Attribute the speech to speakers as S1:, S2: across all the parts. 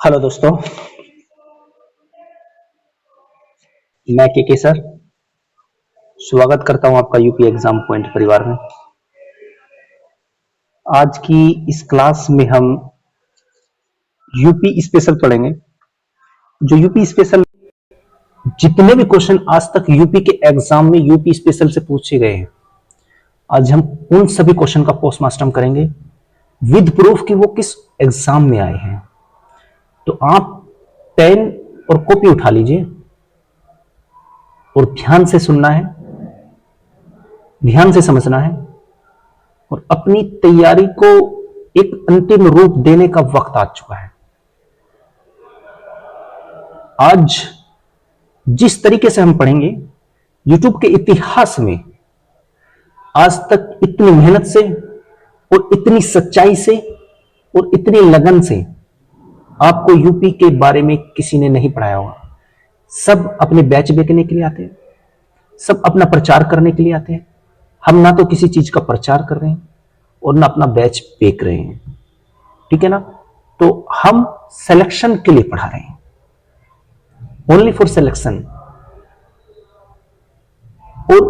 S1: Hello दोस्तों। मैं के सर स्वागत करता हूं आपका यूपी एग्जाम पॉइंट परिवार में। आज की इस क्लास में हम यूपी स्पेशल पढ़ेंगे। जो यूपी स्पेशल जितने भी क्वेश्चन आज तक यूपी के एग्जाम में यूपी स्पेशल से पूछे गए हैं, आज हम उन सभी क्वेश्चन का पोस्टमार्टम करेंगे विद प्रूफ कि वो किस एग्जाम में आए हैं। तो आप पेन और कॉपी उठा लीजिए और ध्यान से सुनना है, ध्यान से समझना है और अपनी तैयारी को एक अंतिम रूप देने का वक्त आ चुका है। आज जिस तरीके से हम पढ़ेंगे, यूट्यूब के इतिहास में आज तक इतनी मेहनत से और इतनी सच्चाई से और इतनी लगन से आपको यूपी के बारे में किसी ने नहीं पढ़ाया होगा। सब अपने बैच बेचने के लिए आते हैं, सब अपना प्रचार करने के लिए आते हैं। हम ना तो किसी चीज का प्रचार कर रहे हैं और ना अपना बैच बेच रहे हैं, ठीक है ना। तो हम सिलेक्शन के लिए पढ़ा रहे हैं, ओनली फॉर सिलेक्शन। और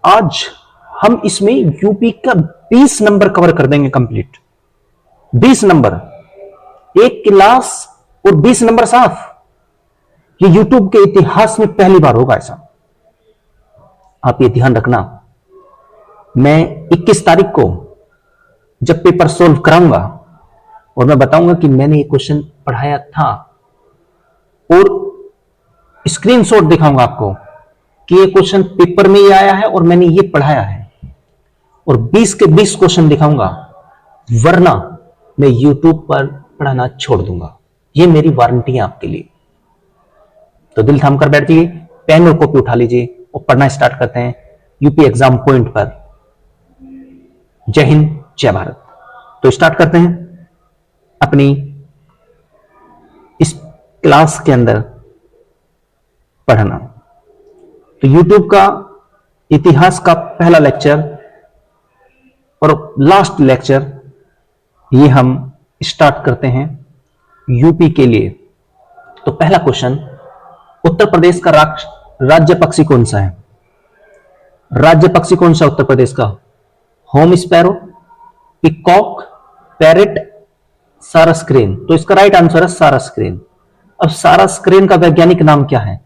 S1: आज हम इसमें यूपी का 20 नंबर कवर कर देंगे कंप्लीट। 20 नंबर, एक क्लास और 20 नंबर साफ। ये यूट्यूब के इतिहास में पहली बार होगा ऐसा, आप ये ध्यान रखना। मैं 21 तारीख को जब पेपर सोल्व कराऊंगा और मैं बताऊंगा कि मैंने ये क्वेश्चन पढ़ाया था और स्क्रीनशॉट दिखाऊंगा आपको कि ये क्वेश्चन पेपर में ही आया है और मैंने ये पढ़ाया है, और 20 के 20 क्वेश्चन दिखाऊंगा, वरना मैं यूट्यूब पर पढ़ाना छोड़ दूंगा। ये मेरी वारंटी है आपके लिए। तो दिल थाम कर बैठ जाइए, पेन और कॉपी उठा लीजिए और पढ़ना स्टार्ट करते हैं यूपी एग्जाम पॉइंट पर। जय हिंद, जय भारत। तो स्टार्ट करते हैं अपनी इस क्लास के अंदर पढ़ना। तो यूट्यूब का इतिहास का पहला लेक्चर और लास्ट लेक्चर ये हम स्टार्ट करते हैं यूपी के लिए। तो पहला क्वेश्चन, उत्तर प्रदेश का राज्य पक्षी कौन सा है? राज्य पक्षी कौन सा उत्तर प्रदेश का? होम स्पैरो, पिकॉक, पैरेट, सारस क्रेन। तो इसका राइट आंसर है सारस क्रेन। अब सारस क्रेन का वैज्ञानिक नाम क्या है?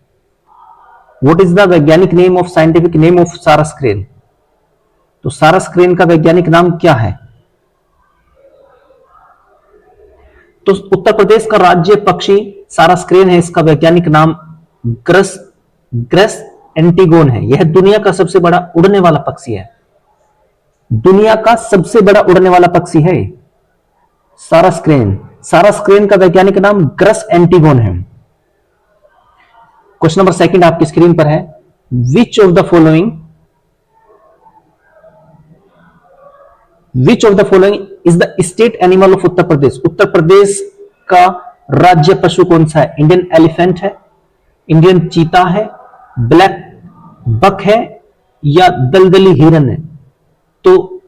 S1: व्हाट इज द वैज्ञानिक name of scientific name of सारस क्रेन? तो सारस क्रेन का वैज्ञानिक नाम क्या है? तो उत्तर प्रदेश का राज्य पक्षी सारस क्रेन है। इसका वैज्ञानिक नाम ग्रस एंटीगोन है। यह दुनिया का सबसे बड़ा उड़ने वाला पक्षी है। दुनिया का सबसे बड़ा उड़ने वाला पक्षी है सारस क्रेन। सारस क्रेन का वैज्ञानिक नाम ग्रस एंटीगोन है। क्वेश्चन नंबर सेकंड आपकी स्क्रीन पर है, which of the following is the state animal of Uttar Pradesh? Uttar Pradesh का राज्य पशु कौन सा है? इंडियन एलिफेंट है, इंडियन चीता है, ब्लैक बक है या दलदली हिरन है? तो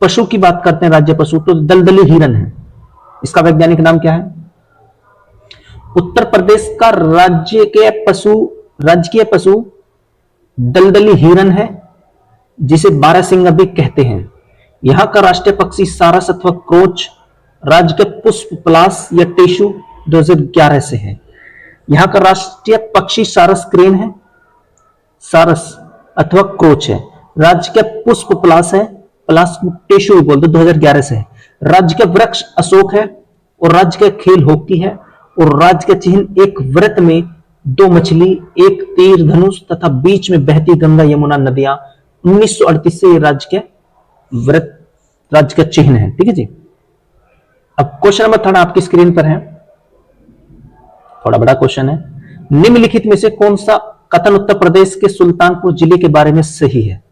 S1: पशु की बात करते हैं, राज्य पशु, तो दलदली हिरन है। इसका वैज्ञानिक नाम क्या है? उत्तर प्रदेश का राजकीय पशु दलदली हिरन है, जिसे बारहसिंगा भी कहते हैं। यहां का राष्ट्रीय पक्षी सारस अथवा क्रोच, राज्य के पुष्प पलाश या टेशु 2011 से है। यहां का राष्ट्रीय पक्षी सारस क्रेन है, सारस अथवा क्रोच है। राज्य के पुष्प पलाश है, पलाश टेशु भी बोलते, 2011 से है। राज्य के वृक्ष अशोक है और राज्य के खेल हॉकी है और राज्य के चिन्ह एक व्रत में 2 मछली, एक तीर धनुष तथा बीच में बहती गंगा यमुना नदियां। 1938 से ये राज्य का चिन्ह है, ठीक है जी। अब क्वेश्चन नंबर 3 आपकी स्क्रीन पर है, थोड़ा बड़ा क्वेश्चन है। निम्नलिखित में से कौन सा कथन उत्तर प्रदेश के सुल्तानपुर जिले के बारे में सही है?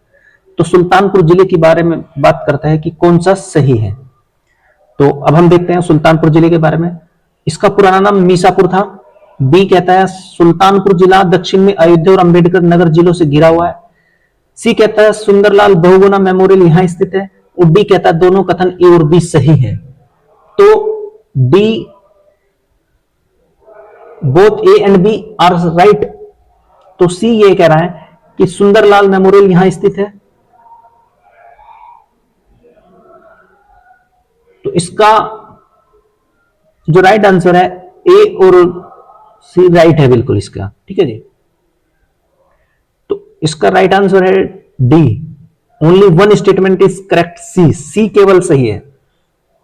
S1: तो सुल्तानपुर जिले के बारे में बात करता है कि कौन सा सही है। तो अब हम देखते हैं सुल्तानपुर जिले के बारे में। इसका पुराना नाम मीसापुर था। बी कहता है सुल्तानपुर जिला दक्षिण में अयोध्या और अंबेडकर नगर जिलों से घिरा हुआ है। सी कहता है सुंदरलाल बहुगुणा मेमोरियल यहां स्थित है। और डी कहता है दोनों कथन ए और बी सही है। तो D both A and B are right. तो सी ये कह रहा है कि सुंदरलाल मेमोरियल यहां स्थित है। तो इसका जो राइट आंसर है ए और सी राइट है बिल्कुल इसका, ठीक है जी। तो इसका राइट आंसर है D, only one statement is correct, C, C केवल सही है।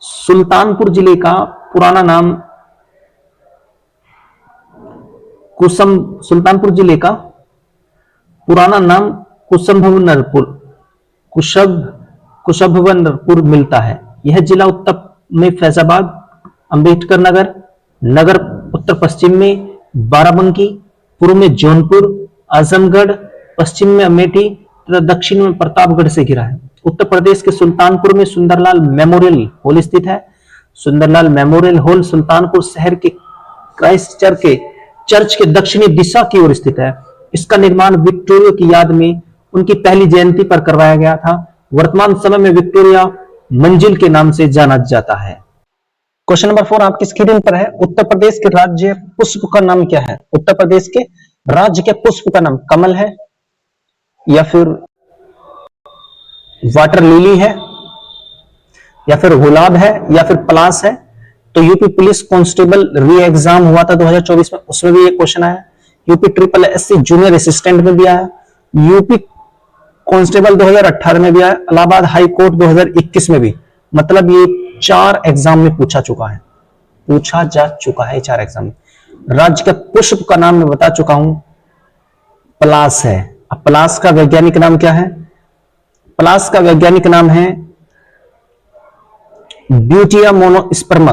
S1: सुल्तानपुर जिले का पुराना नाम सुल्तानपुर जिले का पुराना नाम कुशंभवनपुर, कुशंभवनपुर मिलता है। यह जिला उत्तर में फैजाबाद, अंबेडकर नगर, नगर उत्तर पश्चिम में बाराबंकी, पूर्व में जौनपुर, आजमगढ़, पश्चिम में अमेठी तथा दक्षिण में प्रतापगढ़ से घिरा है। उत्तर प्रदेश के सुल्तानपुर में सुंदरलाल मेमोरियल हॉल स्थित है। सुंदरलाल मेमोरियल हॉल सुल्तानपुर शहर के क्राइस्ट चर्च के दक्षिणी दिशा की ओर स्थित है। इसका निर्माण विक्टोरिया की याद में उनकी पहली जयंती पर करवाया गया था। वर्तमान समय में विक्टोरिया मंजिल के नाम से जाना जाता है। क्वेश्चन नंबर 4 आपकी स्क्रीन पर है। उत्तर प्रदेश के राज्य पुष्प का नाम क्या है? उत्तर प्रदेश के राज्य के पुष्प का नाम कमल है, या फिर वाटर लिली है, या फिर गुलाब है, या फिर पलास है। तो यूपी पुलिस कांस्टेबल री एग्जाम हुआ था 2024 में, उसमें भी ये क्वेश्चन आया। UP triple SC junior assistant में भी आया, यूपी कांस्टेबल 2018 में भी आया, इलाहाबाद हाई कोर्ट 2021 में भी। मतलब ये 4 एग्जाम में पूछा जा चुका है 4 एग्जाम में। राज्य के पुष्प का नाम मैं बता चुका हूं, पलास है। अब पलास का वैज्ञानिक नाम क्या है? पलास का वैज्ञानिक नाम है ब्यूटिया मोनोस्पर्मा।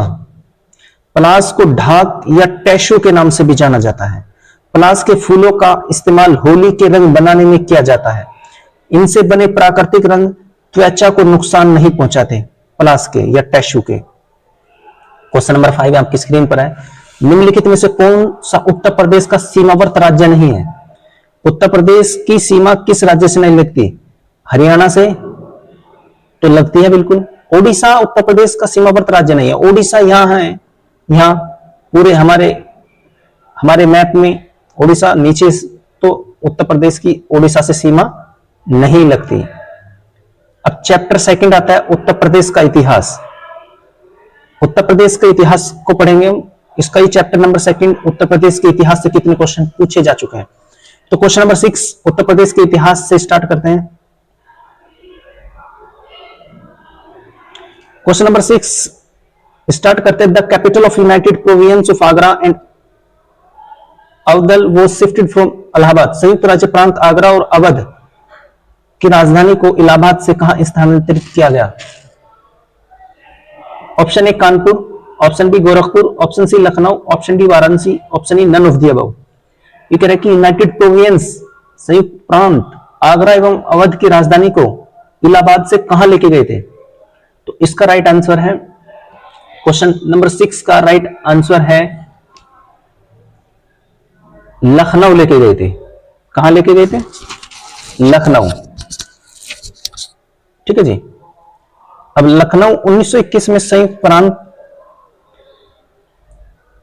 S1: पलास को ढाक या टैशो के नाम से भी जाना जाता है। पलास के फूलों का इस्तेमाल होली के रंग बनाने में किया जाता है। इनसे बने प्राकृतिक रंग त्वचा को नुकसान नहीं पहुंचाते, पलास के या टैशो के। क्वेश्चन नंबर 5 आपकी स्क्रीन पर है। निम्नलिखित में से कौन सा उत्तर प्रदेश का सीमावर्त राज्य नहीं है? उत्तर प्रदेश की सीमा किस राज्य से नहीं लगती? हरियाणा से तो लगती है बिल्कुल। ओडिशा उत्तर प्रदेश का सीमावर्त राज्य नहीं है। ओडिशा यहां है, यहां पूरे हमारे मैप में ओडिशा नीचे, तो उत्तर प्रदेश की ओडिशा से सीमा नहीं लगती। अब चैप्टर 2 आता है उत्तर प्रदेश का इतिहास। उत्तर प्रदेश के इतिहास को पढ़ेंगे। इसका ही चैप्टर नंबर 2 उत्तर प्रदेश के इतिहास से कितने क्वेश्चन पूछे जा चुके हैं। तो क्वेश्चन नंबर 6 उत्तर प्रदेश के इतिहास से स्टार्ट करते हैं। क्वेश्चन नंबर 6 स्टार्ट करते हैं। The capital of United Province of Agra and Awadh was shifted from Allahabad. संयुक्त राज्य प्रांत आगरा और अवध की राजधानी को इलाहाबाद से कहां स्थानांतरित किया गया? Option A Kanpur, option B Gorakhpur, option C Lucknow, option D Varanasi, option E none of the above. ये कह रहा है कि यूनाइटेड प्रोविंस संयुक्त प्रांत आगरा एवं अवध की राजधानी को इलाहाबाद से कहां लेके गए थे? तो इसका राइट आंसर है, क्वेश्चन नंबर 6 का राइट आंसर है लखनऊ लेके गए थे। कहां लेके गए थे? लखनऊ। ठीक है जी। अब लखनऊ 1921 में संयुक्त प्रांत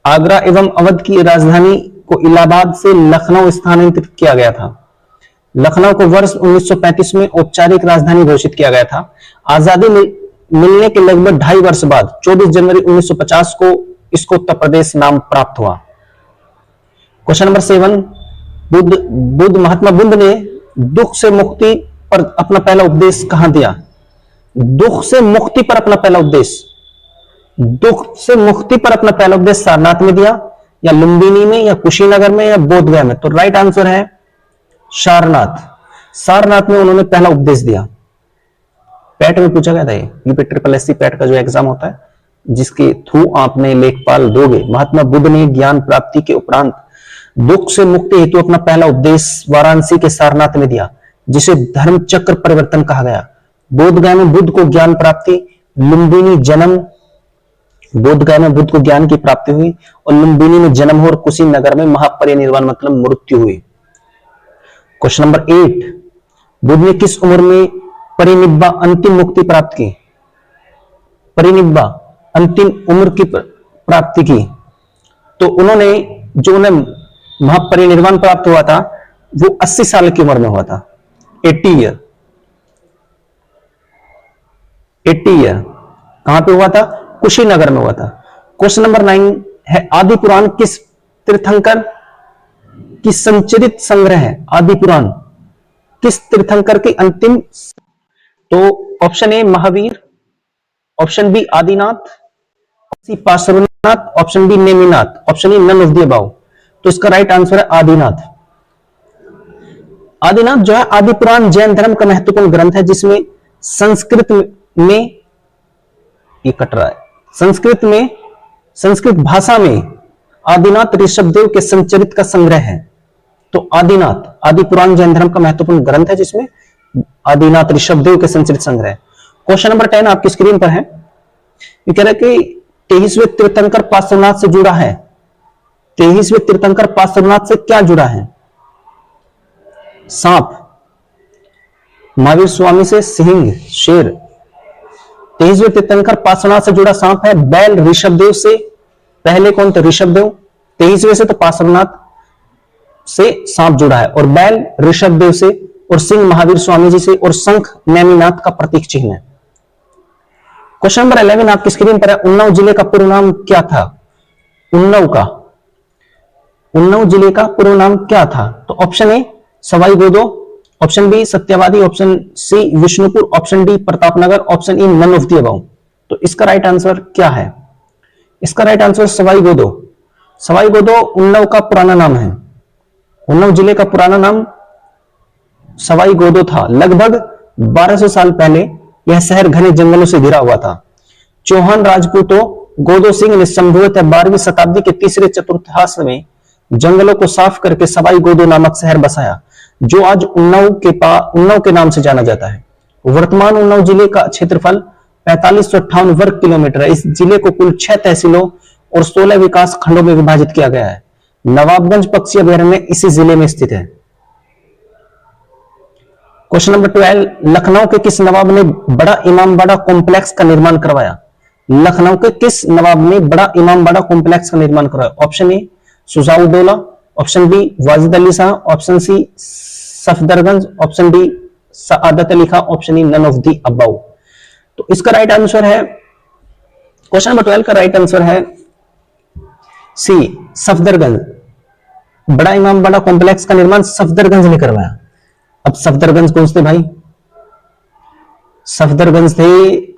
S1: आगरा एवं अवध की राजधानी को इलाहाबाद से लखनऊ स्थानांतरित किया गया था। लखनऊ को वर्ष 1935 में औपचारिक राजधानी घोषित किया गया था। आजादी मिलने के लगभग 2.5 वर्ष बाद 24 जनवरी 1950 को इसको उत्तर प्रदेश नाम प्राप्त हुआ। क्वेश्चन नंबर 7 महात्मा बुद्ध ने दुख से मुक्ति पर अपना पहला उपदेश कहां दिया? दुख से मुक्ति पर अपना पहला उपदेश, दुख से मुक्ति पर अपना पहला उपदेश सारनाथ में दिया, या लुम्बिनी में, या कुशीनगर में, या बोधगया में। तो राइट आंसर है सारनाथ। सारनाथ में उन्होंने पहला उपदेश दिया। पैट में पूछा गया था ये, यूपी ट्रिपल एससी पैट का जो एग्जाम होता है, जिसके थ्रू आपने लेखपाल दोगे। महात्मा बुद्ध ने ज्ञान प्राप्ति के उपरांत दुख से मुक्ति हेतु अपना पहला उपदेश वाराणसी के सारनाथ में दिया, जिसे धर्म चक्र परिवर्तन कहा गया। बोधगया में बुद्ध को ज्ञान प्राप्ति, लुम्बिनी जन्म, बोधगया में बुद्ध को ज्ञान की प्राप्ति हुई, और लुम्बिनी में जन्म हो, और कुशीनगर में महापरिनिर्वाण मतलब मृत्यु हुई। क्वेश्चन नंबर 8 बुद्ध ने किस उम्र में परिनिब्बा अंतिम मुक्ति प्राप्त की? परिनिब्बा अंतिम उम्र की प्राप्ति की। तो उन्होंने जो उन्हें महापरिनिर्वाण प्राप्त हुआ था वो 80 साल की उम्र में हुआ था। 80 ईयर, 80 ईयर कहां पे हुआ था? कुशीनगर में हुआ था। क्वेश्चन नंबर 9 है आदि पुराण किस तीर्थंकर की संचरित संग्रह है? आदि पुराण किस तीर्थंकर की अंतिम? तो option A Mahavir, option B Adinath, C Parshvanath, option B Neminath, option E none of the above. तो इसका राइट आंसर है आदिनाथ। आदिनाथ जो है आदि पुराण जैन धर्म का महत्वपूर्ण ग्रंथ है जिसमें संस्कृत में, ये कट रहा है, संस्कृत भाषा में आदिनाथ ऋषभदेव के संचरित का संग्रह है। तो आदिनाथ, आदि पुराण जैन धर्म का महत्वपूर्ण ग्रंथ है जिसमें आदिनाथ ऋषभदेव के संचरित संग्रह है। क्वेश्चन नंबर 10 आपकी स्क्रीन पर है। ये कह रहा है कि 23वें तीर्थंकर पार्श्वनाथ से जुड़ा है। 23वें तीर्थंकर पार्श्वनाथ से क्या जुड़ा है? सांप, महावीर स्वामी से सिंह, शेर। 23वें तीर्थंकर पार्श्वनाथ से जुड़ा सांप है। बैल ऋषभदेव से, पहले कौन थे? ऋषभदेव। 23वें से तो पार्श्वनाथ से सांप जुड़ा है, और बैल ऋषभदेव से, और सिंह महावीर स्वामी जी से, और शंख नेमिनाथ का प्रतीक चिन्ह है। क्वेश्चन नंबर 11 आपकी स्क्रीन पर है। उन्नाव जिले का पूर्व नाम क्या था? उन्नाव जिले का पूर्व नाम क्या था? तो option A Sawai Godo, option B Satyawadi, option C Vishnupur, option D Pratapnagar, option E none of the above. तो इसका राइट आंसर क्या है? इसका राइट आंसर सवाई गोदो। सवाई गोदो उन्नाव का पुराना नाम है। उन्नाव जिले का पुराना नाम सवाई गोदो था। लगभग 1200 साल पहले यह शहर घने जंगलों से घिरा हुआ था। चौहान राजपूतों गोदो सिंह ने संभवतः 12वीं शताब्दी के तीसरे चतुर्थांश में जंगलों को साफ करके सवाई गोदो नामक शहर बसाया, जो आज उन्नाव के नाम से जाना जाता है। वर्तमान उन्नाव जिले का क्षेत्रफल 4558 वर्ग किलोमीटर है। इस जिले को कुल 6 तहसीलों और 16 विकास खंडों में विभाजित किया गया है। नवाबगंज पक्षी अभयारण्य इसी जिले में स्थित है। क्वेश्चन नंबर 12 लखनऊ के किस नवाब ने बड़ा इमामबाड़ा कॉम्प्लेक्स का निर्माण करवाया? लखनऊ के किस नवाब ने बड़ा इमामबाड़ा कॉम्प्लेक्स का निर्माण करवाया? Option A Shujauddaula, option B Wajid Ali Shah, option C Safdarjung, option D Saadat Ali Khan, option E none of the above. तो इसका राइट आंसर है, क्वेश्चन नंबर 12 का राइट आंसर है सी सफदरगंज। बड़ा इमामबाड़ा कॉम्प्लेक्स का निर्माण सफदरगंज ने करवाया। अब सफदरगंज कौन थे भाई? सफदरगंज थे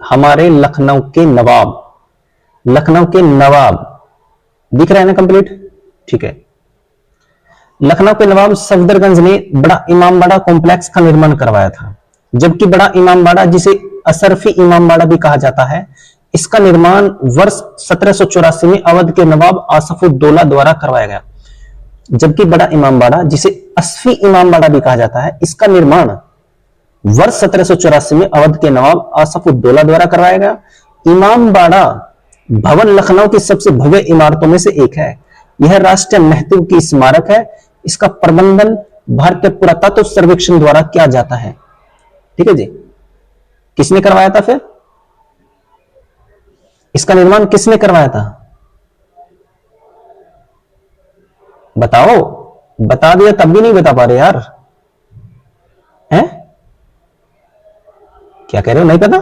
S1: हमारे लखनऊ के नवाब। लखनऊ के नवाब दिख रहा है ना कंप्लीट? ठीक है। लखनऊ के नवाब सफदरगंज ने बड़ा इमामबाड़ा कॉम्प्लेक्स का निर्माण करवाया था। जबकि बड़ा इमामबाड़ा, जिसे अशरफी इमामबाड़ा भी कहा जाता है, इसका निर्माण वर्ष 1784 में अवध के नवाब आसफुद्दौला द्वारा करवाया गया। जबकि बड़ा इमामबाड़ा, जिसे असफी इमामबाड़ा भी कहा जाता है, इसका निर्माण वर्ष 1784 में अवध के नवाब आसफुद्दौला द्वारा करवाया गया। इमामबाड़ा भवन लखनऊ की सबसे भव्य इमारतों में से एक है। यह राष्ट्रीय महत्व की स्मारक है। इसका प्रबंधन भारतीय पुरातत्व सर्वेक्षण द्वारा किया जाता है। ठीक है जी। किसने करवाया था? फिर इसका निर्माण किसने करवाया था? बताओ। बता दिया तब भी नहीं बता पा रहे यार, हैं? क्या कह रहे हो? नहीं पता?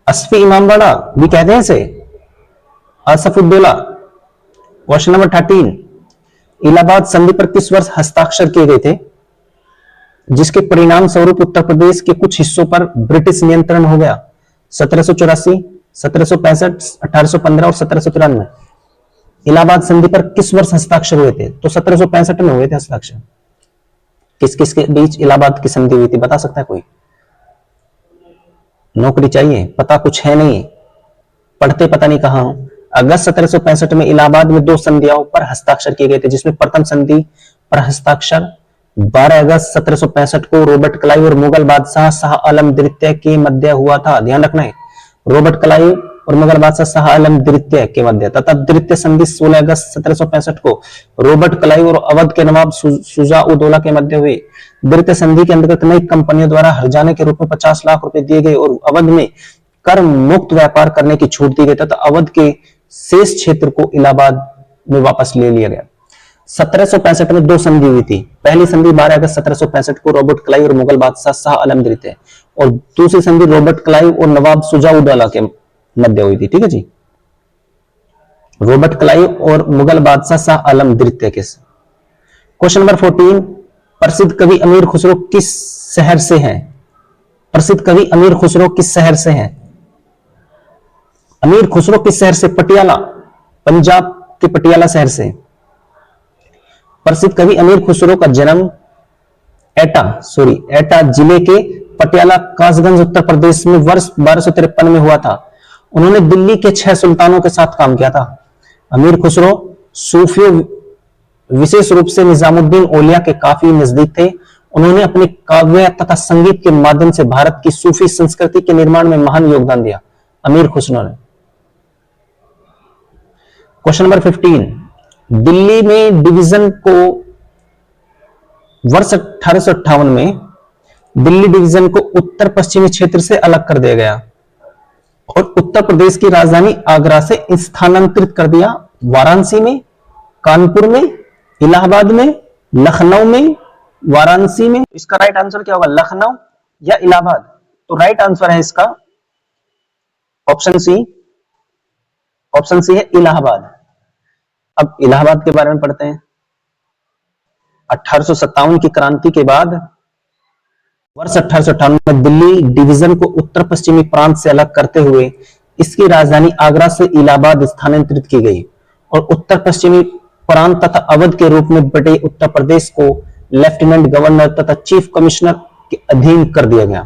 S1: असफी इमामबाड़ा भी कहते हैं इसे, आसफुद्दौला। क्वेश्चन नंबर 13 इलाहाबाद संधि पर किस वर्ष हस्ताक्षर किए गए थे, जिसके परिणाम स्वरूप उत्तर प्रदेश के कुछ हिस्सों पर ब्रिटिश नियंत्रण हो गया? 1784, 1765, 1815 और 1793। इलाहाबाद संधि पर किस वर्ष हस्ताक्षर हुए थे? तो 1765 में हुए थे हस्ताक्षर। किस किस के बीच इलाहाबाद की संधि हुई थी? बता सकता है कोई? नौकरी चाहिए, पता कुछ है नहीं, पढ़ते पता नहीं कहां हो। अगस्त 1765 में इलाहाबाद में 2 संधियों पर हस्ताक्षर किए गए थे, जिसमें प्रथम संधि पर हस्ताक्षर 12 अगस्त 1765 को रॉबर्ट क्लाइव और मुगल बादशाह शाह आलम द्वितीय के मध्य हुआ था। ध्यान रखना है, रॉबर्ट क्लाइव और मुगल बादशाह शाह आलम द्वितीय के मध्य तथा द्वितीय संधि 16 अगस्त 1765 को रॉबर्ट क्लाइव और अवध के नवाब शुजा-उद-दौला के मध्य हुई। द्वितीय संधि के अंतर्गत नई कंपनियों द्वारा हर्जाने के रूप में 50 लाख रुपए दिए गए और अवध में कर मुक्त व्यापार करने की छूट दी गई तथा अवध के शेष क्षेत्र को इलाहाबाद में वापस ले लिया गया। 1765 में दो संधि हुई थी। पहली संधि 12 अगस्त 1765 को रॉबर्ट क्लाइव और मुगल बादशाह शाह आलम द्वितीय, और दूसरी संधि रॉबर्ट क्लाइव और नवाब शुजाउद्दौला के मध्य हुई थी। ठीक है जी, रॉबर्ट क्लाइव और मुगल बादशाह शाह आलम द्वितीय के। क्वेश्चन नंबर 14, प्रसिद्ध कवि अमीर खुसरो किस शहर से हैं? प्रसिद्ध कवि अमीर खुसरो किस शहर से हैं? अमीर खुसरो किस शहर से? पटियाला, पंजाब के पटियाला शहर से। प्रसिद्ध कवि अमीर खुसरो का जन्म एटा जिले के पटियाला कासगंज उत्तर प्रदेश में वर्ष 1253 में हुआ था। उन्होंने दिल्ली के 6 सुल्तानों के साथ काम किया था। अमीर खुसरो सूफियों, विशेष रूप से निजामुद्दीन औलिया के काफी नजदीक थे। उन्होंने अपने काव्य तथा संगीत के माध्यम से भारत की सूफी संस्कृति के निर्माण में महान योगदान दिया। अमीर खुसरो ने। क्वेश्चन नंबर 15, दिल्ली में डिवीजन को वर्ष 1858 में दिल्ली डिवीजन को उत्तर पश्चिमी क्षेत्र से अलग कर दिया गया और उत्तर प्रदेश की राजधानी आगरा से स्थानांतरित कर दिया। वाराणसी में, कानपुर में, इलाहाबाद में, लखनऊ में, वाराणसी में। इसका राइट आंसर क्या होगा? लखनऊ या इलाहाबाद? तो राइट आंसर है इसका ऑप्शन सी। ऑप्शन सी है इलाहाबाद। अब इलाहाबाद के बारे में पढ़ते हैं। 1857 की क्रांति के बाद वर्ष 1858 में दिल्ली डिवीजन को उत्तर पश्चिमी प्रांत से अलग करते हुए इसकी राजधानी आगरा से इलाहाबाद स्थानांतरित की गई और उत्तर पश्चिमी प्रांत तथा अवध के रूप में बटे उत्तर प्रदेश को लेफ्टिनेंट गवर्नर तथा चीफ कमिश्नर के अधीन कर दिया गया।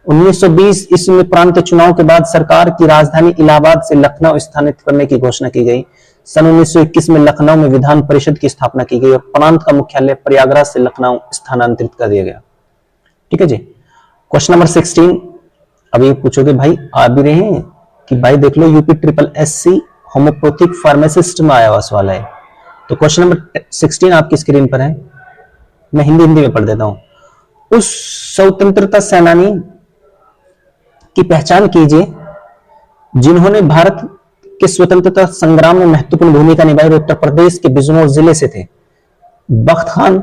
S1: 1920 ईस्वी में प्रांतीय चुनाव के बाद सरकार की राजधानी इलाहाबाद से लखनऊ स्थानांतरित करने की घोषणा की गई। सन 1921 में लखनऊ में विधान परिषद की स्थापना की गई और प्रांत का मुख्यालय प्रयागराज से लखनऊ स्थानांतरित कर दिया गया। ठीक है जी। क्वेश्चन नंबर 16, अब ये पूछोगे भाई आ भी रहे हैं कि भाई देख लो UP triple SC homeopathic pharmacist में आया हुआ सवाल है। तो क्वेश्चन नंबर 16 आपकी स्क्रीन पर है, मैं हिंदी में पढ़ देता हूं। उस स्वतंत्रता सेनानी की पहचान कीजिए जिन्होंने भारत के स्वतंत्रता संग्राम में महत्वपूर्ण भूमिका निभाई। उत्तर प्रदेश के बिजनौर जिले से थे। बख्त खान,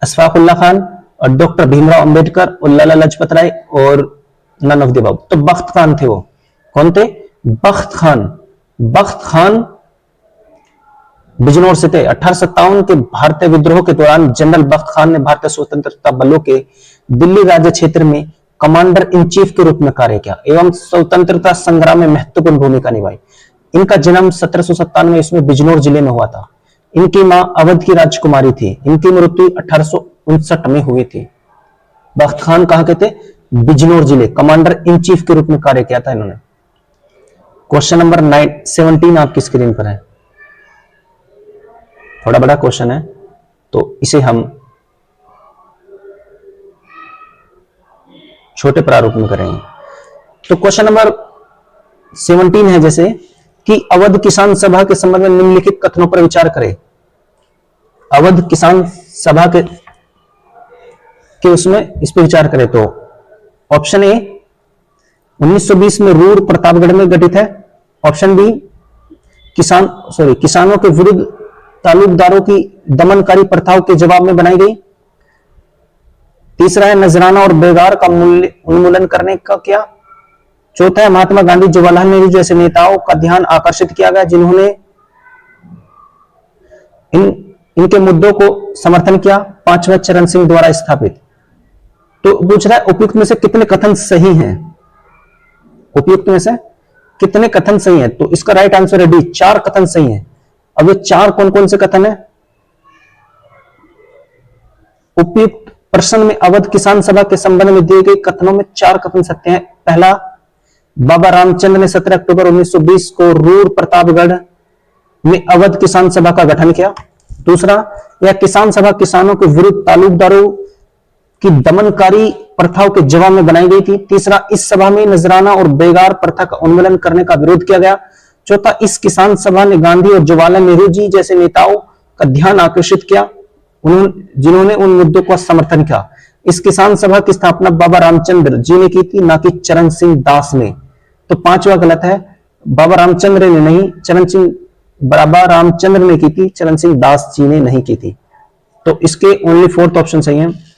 S1: अशफाकुल्ला खान और डॉक्टर भीमराव अंबेडकर और लाला लाजपत राय और नन ऑफ द अबव। तो बख्त खान थे। वो कौन थे? बख्त खान। बख्त खान बिजनौर से थे। 1857 के भारतीय विद्रोह के दौरान जनरल बख्त खान ने भारतीय स्वतंत्रता बलों के दिल्ली राज्य क्षेत्र में कमांडर इन चीफ के रूप में कार्य किया एवं स्वतंत्रता संग्राम में महत्वपूर्ण भूमिका निभाई। इनका जन्म 1797 ईस्वी में बिजनौर जिले में हुआ था। इनकी मां अवध की राजकुमारी थी। इनकी मृत्यु 1859 में हुई थी। बख्त खान कहां के थे? बिजनौर जिले। कमांडर इन चीफ के रूप में कार्य किया था इन्होंने। क्वेश्चन नंबर 17 आपकी स्क्रीन पर है। थोड़ा बड़ा क्वेश्चन है तो इसे हम छोटे प्रारूप में करेंगे। तो क्वेश्चन नंबर 17 है जैसे कि अवध किसान सभा के संबंध में निम्नलिखित कथनों पर विचार करें। अवध किसान सभा के उसमें इस पर विचार करें तो ऑप्शन ए 1920 में रूर प्रतापगढ़ में गठित है। ऑप्शन बी किसानों के विरुद्ध तालुकदारों की दमनकारी प्रथाओं के जवाब में बनाई गई। तीसरा है नजराना और बेगार का उन्मूलन करने का किया। चौथा है महात्मा गांधी, जवाहरलाल नेहरू जैसे नेताओं का ध्यान आकर्षित किया गया जिन्होंने इनके मुद्दों को समर्थन किया। पांचवा चरण सिंह द्वारा स्थापित। तो पूछ रहा है उपयुक्त में से कितने कथन सही हैं? उपयुक्त में से कितने कथन सही हैं? तो इसका राइट आंसर है डी, 4 कथन सही हैं। अब ये 4 कौन कौन से कथन है? उपयुक्त प्रश्न में अवध किसान सभा के संबंध में दिए गए कथनों में 4 कथन सत्य हैं। पहला, बाबा रामचंद्र ने 17 अक्टूबर 1920 को रूर प्रतापगढ़ में अवध किसान सभा का गठन किया। दूसरा, यह किसान सभा किसानों के विरुद्ध तालुकदारों की दमनकारी प्रथाओं के जवाब में बनाई गई थी। तीसरा, इस सभा में नजराना और बेगार प्रथा का उन्मूलन करने का विरोध किया गया। चौथा, इस किसान सभा ने गांधी और जवाहरलाल नेहरू जी जैसे नेताओं का ध्यान आकर्षित किया जिन्होंने उन मुद्दों का समर्थन किया। इस किसान सभा की स्थापना बाबा रामचंद्र जी ने की थी, ना कि चरण सिंह दास ने। तो 5वां गलत है। बाबा रामचंद्र ने नहीं, चरण सिंह, बाबा रामचंद्र ने की थी, चरण सिंह दास जी ने नहीं की थी। तो इसके ओनली फोर्थ ऑप्शन सही है।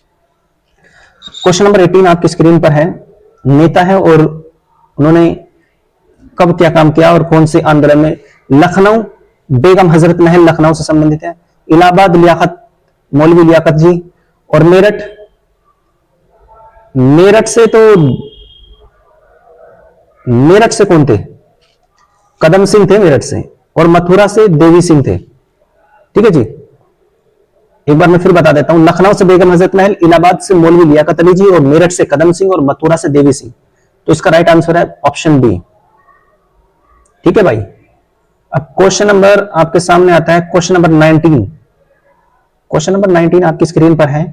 S1: क्वेश्चन नंबर 18 आपकी स्क्रीन पर है। नेता है और उन्होंने कब क्या काम किया और कौन से आंदोलन में? लखनऊ, बेगम हजरत महल लखनऊ से संबंधित है। इलाहाबाद, लियाकत, मौलवी लियाकत जी। और मेरठ, मेरठ से तो, मेरठ से कौन थे? कदम सिंह थे मेरठ से। और मथुरा से देवी सिंह थे। ठीक है जी, एक बार मैं फिर बता देता हूं। लखनऊ से बेगम हजरत महल, इलाहाबाद से मौलवी लियाकत अली जी, और मेरठ से कदम सिंह, और मथुरा से देवी सिंह। तो इसका राइट आंसर है ऑप्शन बी। ठीक है भाई। अब क्वेश्चन नंबर आपके सामने आता है, क्वेश्चन नंबर 19। क्वेश्चन नंबर 19 आपकी स्क्रीन पर है।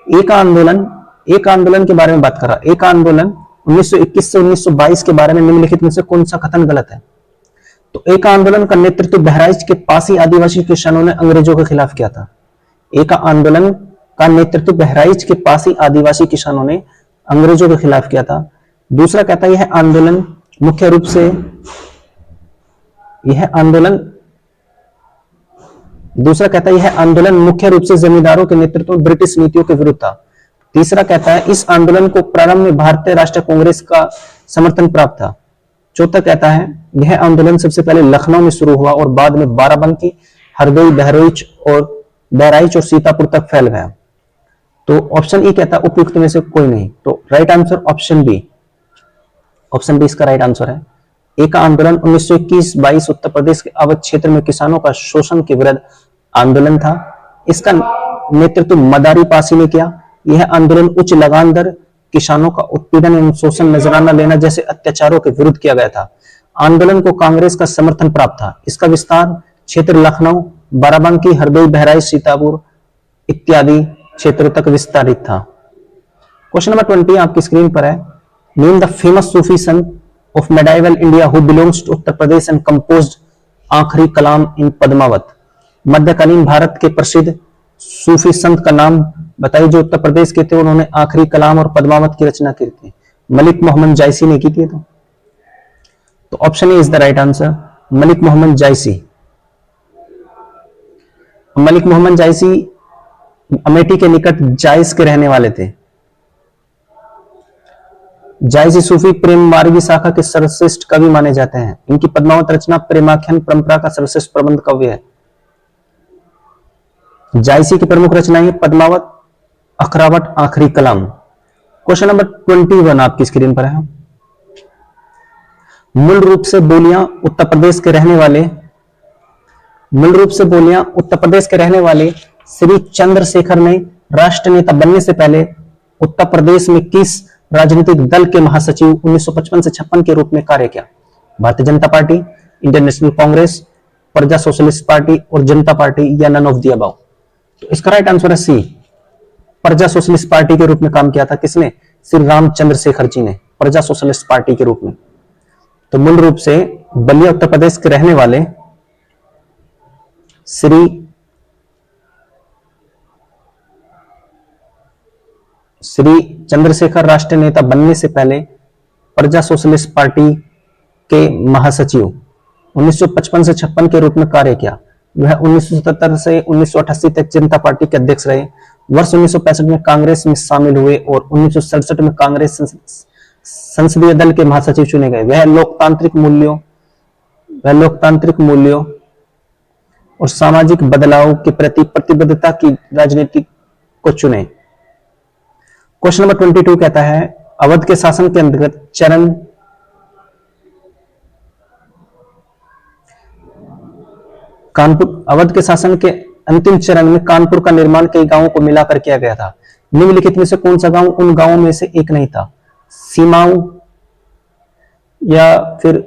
S1: एक आंदोलन, एक आंदोलन के बारे में बात कर रहा है। एक आंदोलन 1921 से 1922 के बारे में निम्नलिखित में से कौन सा कथन गलत है? तो एक आंदोलन का नेतृत्व बहराइच के पासी आदिवासी किसानों ने अंग्रेजों के खिलाफ किया था। एक आंदोलन का नेतृत्व बहराइच के पासी आदिवासी किसानों ने अंग्रेजों के खिलाफ किया था। दूसरा कहता है यह आंदोलन मुख्य रूप से, यह आंदोलन, दूसरा कहता है यह आंदोलन मुख्य रूप से जमींदारों के नेतृत्व में ब्रिटिश नीतियों के विरुद्ध था। तीसरा कहता है इस आंदोलन को प्रारंभ में भारतीय राष्ट्रीय कांग्रेस का समर्थन प्राप्त था। चौथा कहता है यह आंदोलन सबसे पहले लखनऊ में शुरू हुआ और बाद में बाराबंकी, हरदोई, बहराइच और सीतापुर तक फैल गया। तो ऑप्शन ई कहता है उपयुक्त में से कोई नहीं। तो right answer option B, option B इसका राइट आंसर है। एक आंदोलन 1921-22 उत्तर प्रदेश के अवध क्षेत्र में किसानों का शोषण के विरुद्ध आंदोलन था। इसका नेतृत्व मदारी पासी ने किया। यह आंदोलन उच्च लगान दर, किसानों का उत्पीड़न एवं शोषण, नजराना लेना जैसे अत्याचारों के विरुद्ध किया गया था। आंदोलन को कांग्रेस का समर्थन प्राप्त था। इसका विस्तार क्षेत्र लखनऊ, बाराबंकी, हरदोई, बहराइच, सीतापुर इत्यादि क्षेत्रों तक विस्तारित था। क्वेश्चन नंबर 20 आपकी स्क्रीन पर है। Name the famous Sufi sant of medieval India who belongs to Uttar Pradesh and composed Akhiri Kalam इन पद्मावत। मध्यकालीन भारत के प्रसिद्ध सूफी संत का नाम बताइए जो उत्तर प्रदेश के थे, उन्होंने आखिरी कलाम और पद्मावत की रचना की थी। मलिक मोहम्मद जायसी ने की थी। तो option A is the right answer, Malik Muhammad Jayasi. Malik Muhammad Jayasi Amethi के निकट जायस के रहने वाले थे। जायसी सूफी प्रेम मार्गी शाखा के सर्वश्रेष्ठ कवि माने जाते हैं। इनकी पद्मावत रचना प्रेमाख्यान परंपरा का सर्वश्रेष्ठ प्रबंध काव्य है। जायसी की प्रमुख रचनाएं पद्मावत, अखरावट, आखिरी कलाम। क्वेश्चन नंबर 21 आपकी स्क्रीन पर है। मूल रूप से बोलियां उत्तर प्रदेश के रहने वाले, मूल रूप से बोलियां उत्तर प्रदेश के रहने वाले श्री चंद्रशेखर ने राष्ट्र नेता बनने से पहले उत्तर प्रदेश में किस राजनीतिक दल के महासचिव 1955 से 56 के रूप में कार्य किया? Bharatiya Janata party, Indian national Congress, प्रजा सोशलिस्ट पार्टी और जनता पार्टी, या नन ऑफ द अबव। तो इसका राइट आंसर है सी, प्रजा सोशलिस्ट पार्टी के रूप में काम किया था। किसने? श्री राम चंद्रशेखर जी ने, प्रजा सोशलिस्ट पार्टी के रूप में। तो मूल रूप से बलिया उत्तर प्रदेश के रहने वाले श्री चंद्रशेखर राष्ट्रीय नेता बनने से पहले प्रजा सोशलिस्ट पार्टी के महासचिव 1955 से 56 के रूप में कार्य किया। वह 1977 से 1988 तक जनता पार्टी के अध्यक्ष रहे। वर्ष 1965 में कांग्रेस में शामिल हुए और 1967 में कांग्रेस संसदीय दल के महासचिव चुने गए। वह लोकतांत्रिक मूल्यों और सामाजिक बदलाव के प्रति प्रतिबद्धता की राजनीति को चुने। क्वेश्चन नंबर 22 कहता है अवध के शासन के अंतर्गत चरण कानपुर, अवध के शासन के अंतिम चरण में कानपुर का निर्माण कई गांवों को मिलाकर किया गया था। निम्नलिखित में से कौन सा गांव उन गांवों में से एक नहीं था? सीमाऊ, या फिर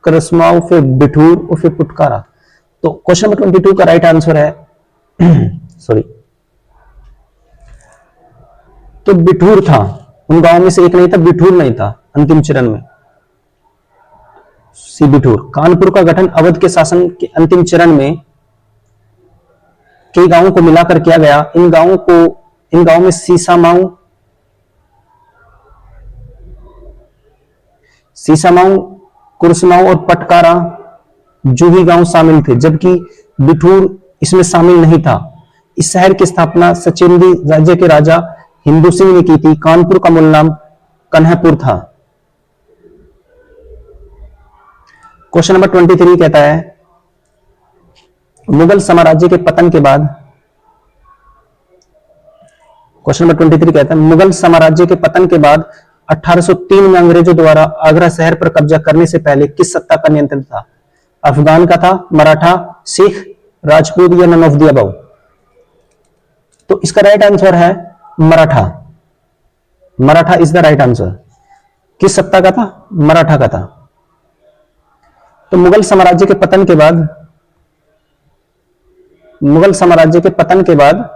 S1: करसमाऊ, फिर बिठूर और फिर पुटकारा। तो क्वेश्चन नंबर 22 का राइट आंसर है सॉरी, तो बिठूर था। उन गांवों में से एक नहीं था, बिठूर नहीं था अंतिम चरण में, सी बिठूर। कानपुर का गठन अवध के शासन के अंतिम चरण में कई गांवों को मिलाकर किया गया। इन गांवों में सीसामाऊ, कुरसनाव और पटकारा जूही गांव शामिल थे, जबकि बिठूर इसमें शामिल नहीं था। इस शहर की स्थापना सचिंदी राज्य के राजा हिंदू सिंह ने की थी। कानपुर का मूल नाम कन्हैपुर था। क्वेश्चन नंबर 23 कहता है मुगल साम्राज्य के पतन के बाद, क्वेश्चन नंबर 23 कहता है मुगल साम्राज्य के पतन के बाद 1803 में अंग्रेजों द्वारा आगरा शहर पर कब्जा करने से पहले किस सत्ता का नियंत्रण था? अफगान का था, मराठा, सिख, राजपूत या नन ऑफ द अबव? तो इसका राइट आंसर है Maratha. Maratha is the right answer. किस सत्ता का था? मराठा का था। तो मुगल साम्राज्य के पतन के बाद, मुगल साम्राज्य के पतन के बाद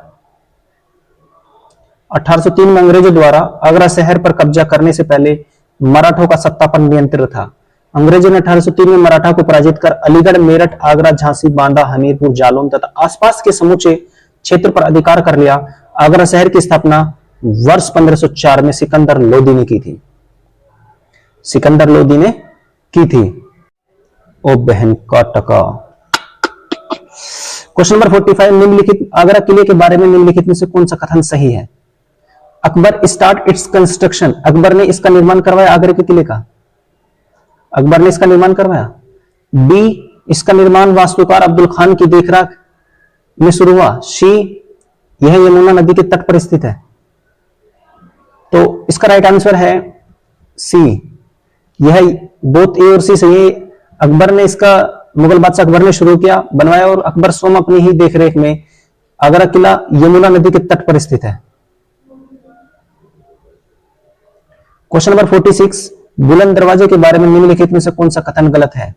S1: 1803 में अंग्रेजों द्वारा आगरा शहर पर कब्जा करने से पहले मराठों का सत्ता पर नियंत्रण था। अंग्रेजों ने 1803 में मराठा को पराजित कर अलीगढ़, मेरठ, आगरा, झांसी, बांदा, हमीरपुर, जालौन तथा आसपास के समूचे क्षेत्र पर अधिकार कर लिया। आगरा शहर की स्थापना वर्ष 1504 में सिकंदर लोदी ने की थी। सिकंदर लोदी ने की थी। ओ बहन का टका। क्वेश्चन नंबर 45 निम्नलिखित आगरा किले के बारे में निम्नलिखित में से कौन सा कथन सही है? Akbar start its construction, Akbar ने इसका निर्माण करवाया। आगरे के किले का अकबर ने इसका निर्माण करवाया। बी, इसका निर्माण वास्तुकार अब्दुल खान की देखरेख में शुरू हुआ। सी, यह यमुना नदी के तट पर स्थित है। तो इसका राइट आंसर है सी। यह बोथ ए और सी सही है। अकबर ने इसका, मुगल बादशाह अकबर ने शुरू किया, बनवाया और अकबर स्वयं अपनी ही देखरेख में। आगरा किला यमुना नदी के तट पर स्थित है। क्वेश्चन नंबर 46 बुलंद दरवाजे के बारे में निम्नलिखित में से कौन सा कथन गलत है?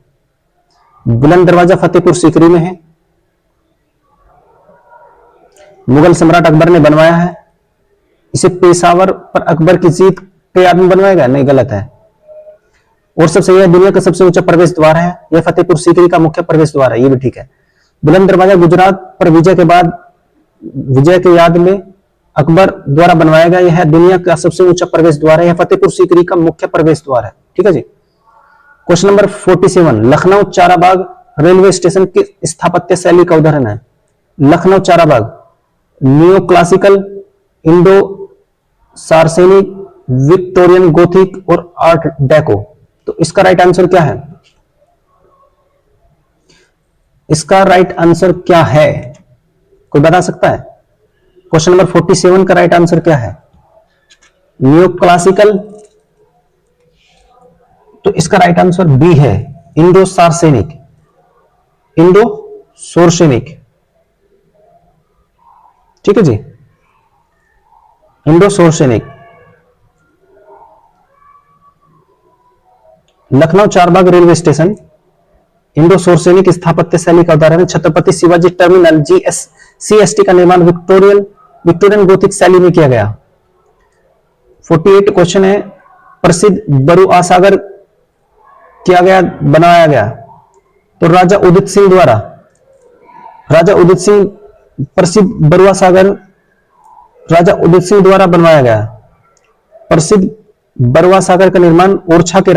S1: बुलंद दरवाजा फतेहपुर सीकरी में है। मुगल सम्राट अकबर ने बनवाया है। इसे पेशावर पर अकबर की जीत के याद में बनवाएगा? नहीं, गलत है। और सबसे यह दुनिया का सबसे ऊंचा प्रवेश द्वार है। यह फतेहपुर सीकरी का मुख्य प्रवेश द्वार है। ये भी ठीक है। बुलंद दरवाजा गुजरात पर विजय के बाद, विजय के याद में अकबर द्वारा बनवाया गया। यह दुनिया का सबसे ऊंचा प्रवेश द्वार है। यह फतेहपुर सीकरी का मुख्य प्रवेश द्वार है। ठीक है जी। Question number 47 Lucknow Charbagh railway station की स्थापत्य शैली का उदाहरण है। Lucknow Charbagh new classical, Indo Saracenic, Victorian Gothic और आर्ट डेको। तो इसका राइट आंसर क्या है? इसका राइट आंसर क्या है? कोई बता सकता है? क्वेश्चन नंबर 47 का राइट आंसर क्या है? New classical. तो इसका राइट आंसर बी है, इंडो सार्सेनिक। Indo Saracenic. ठीक है जी, Indo Saracenic. Lucknow Charbagh railway station Indo Saracenic स्थापत्य शैली का उदाहरण है। छत्रपति शिवाजी टर्मिनल CST का निर्माण विक्टोरियन गोथिक शैली में किया गया। 48 क्वेश्चन है प्रसिद्ध बरुआ सागर किया गया, बनाया गया। तो राजा उदित सिंह द्वारा, राजा उदित सिंह प्रसिद्ध बरुआ सागर राजा उदित सिंह द्वारा बनवाया गया। प्रसिद्ध बरुआ सागर का निर्माण ओरछा के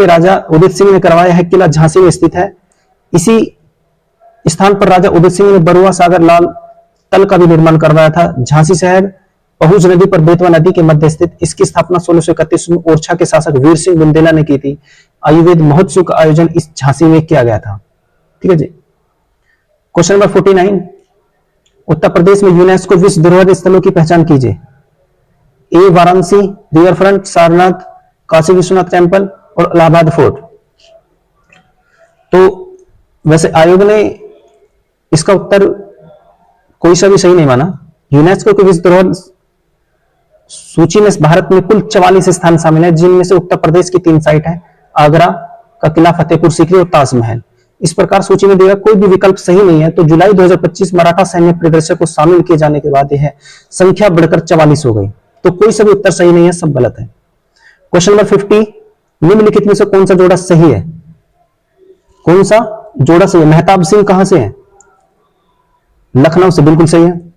S1: राजा उदित सिंह ने करवाया है। किला झांसी में स्थित है। इसी स्थान पर राजा उदित सिंह ने बरुआ सागर लाल तल का भी निर्माण करवाया था। झांसी शहर पहुंच नदी पर बेतवा नदी के मध्य स्थित। इसकी स्थापना 1631 में ओरछा के शासक वीर सिंह बुंदेला ने की थी। आयुर्वेद महोत्सव का आयोजन इस झांसी में किया गया था। ठीक है जी। क्वेश्चन नंबर 49 उत्तर प्रदेश में यूनेस्को विश्व धरोहर स्थलों की पहचान कीजिए। A Varanasi, riverfront, Sarnath, Kashi Vishwanath temple और इलाहाबाद फोर्ट। तो वैसे आयोग ने इसका उत्तर कोई सा भी सही नहीं माना। यूनेस्को की विश्व धरोहर सूची में भारत में कुल 44 स्थान शामिल है, जिनमें से उत्तर प्रदेश की 3 साइट है, आगरा का किला, फतेहपुर सीकरी और ताजमहल। इस प्रकार सूची में दिया कोई भी विकल्प सही नहीं है। तो जुलाई 2025 मराठा सैन्य परिदृश्य को शामिल किए जाने के बाद यह संख्या बढ़कर 44 हो गई। तो कोई सा भी उत्तर सही नहीं है, सब गलत है। क्वेश्चन नंबर 50 निम्नलिखित में से कौन सा जोड़ा सही है? कौन सा जोड़ा सही है? मेहताब सिंह कहां से है? लखनऊ से, बिल्कुल सही है।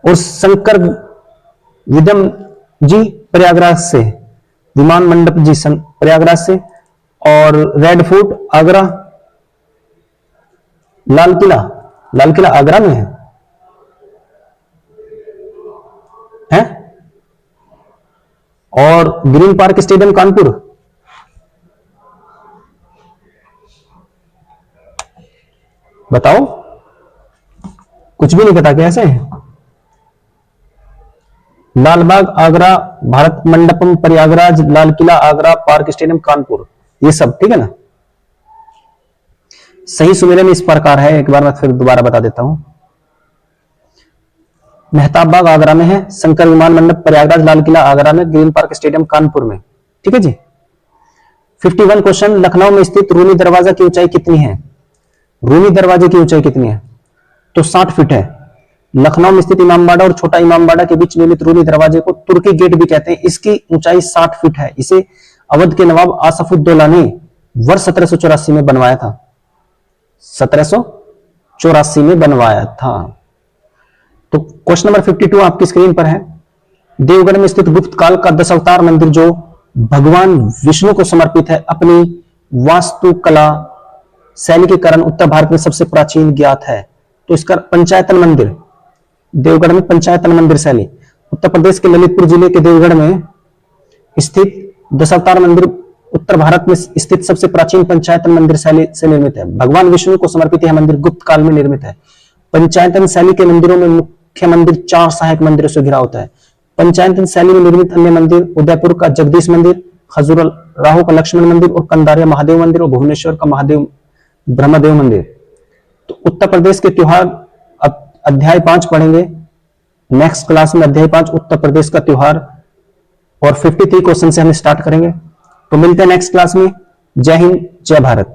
S1: और शंकर विदम जी प्रयागराज से। विमान मंडप जी प्रयागराज से, और रेड फोर्ट आगरा, लाल किला आगरा में है? और ग्रीन पार्क स्टेडियम कानपुर, बताओ, कुछ भी नहीं पता कैसे? लालबाग आगरा, भारत मंडपम प्रयागराज, लाल किला आगरा, पार्क स्टेडियम कानपुर, ये सब ठीक है ना। सही सुमेलन इस प्रकार है, एक बार मैं फिर दोबारा बता देता हूं। मेहताब बाग आगरा में है, शंकर विमान मंडप प्रयागराज, लाल किला आगरा में, ग्रीन पार्क स्टेडियम कानपुर में, ठीक है जी। 51 क्वेश्चन, लखनऊ में स्थित रूमी दरवाजा की ऊंचाई कितनी है? रूमी दरवाजे की ऊंचाई कितनी है? तो 60 फीट है। लखनऊ में स्थित इमामबाड़ा और छोटा इमामबाड़ा के बीच निर्मित रूमी दरवाजे को तुर्की गेट भी कहते हैं। इसकी ऊंचाई 60 फीट है। इसे अवध के नवाब आसफुद्दौला ने वर्ष 1784 में बनवाया था। 1784 में बनवाया था। तो क्वेश्चन नंबर 52 आपकी स्क्रीन पर है। देवगढ़ में स्थित गुप्त काल का 10 अवतार मंदिर जो भगवान विष्णु को समर्पित है, अपनी वास्तुकला शैली के कारण उत्तर भारत में सबसे प्राचीन ज्ञात है। तो इसका पंचायतन मंदिर, देवगढ़ में पंचायतन मंदिर शैली। उत्तर प्रदेश के ललितपुर जिले के देवगढ़ में स्थित 10 अवतार मंदिर उत्तर भारत में स्थित सबसे प्राचीन पंचायतन मंदिर शैली से निर्मित है। भगवान विष्णु को समर्पित यह मंदिर गुप्त काल में निर्मित है। पंचायतन शैली के मंदिरों में मुख्य मंदिर 4 सहायक मंदिरों से घिरा होता है। पंचायतन शैली में निर्मित अन्य मंदिर उदयपुर का जगदीश मंदिर, खजुराहो का लक्ष्मण मंदिर और कंदारिया महादेव मंदिर और भुवनेश्वर का महादेव ब्रह्मदेव मंदिर। तो उत्तर प्रदेश के त्योहार अध्याय 5 पढ़ेंगे नेक्स्ट क्लास में। अध्याय 5 उत्तर प्रदेश का त्योहार, और 53 क्वेश्चन से हम स्टार्ट करेंगे। तो मिलते हैं नेक्स्ट क्लास में। जय हिंद, जय भारत।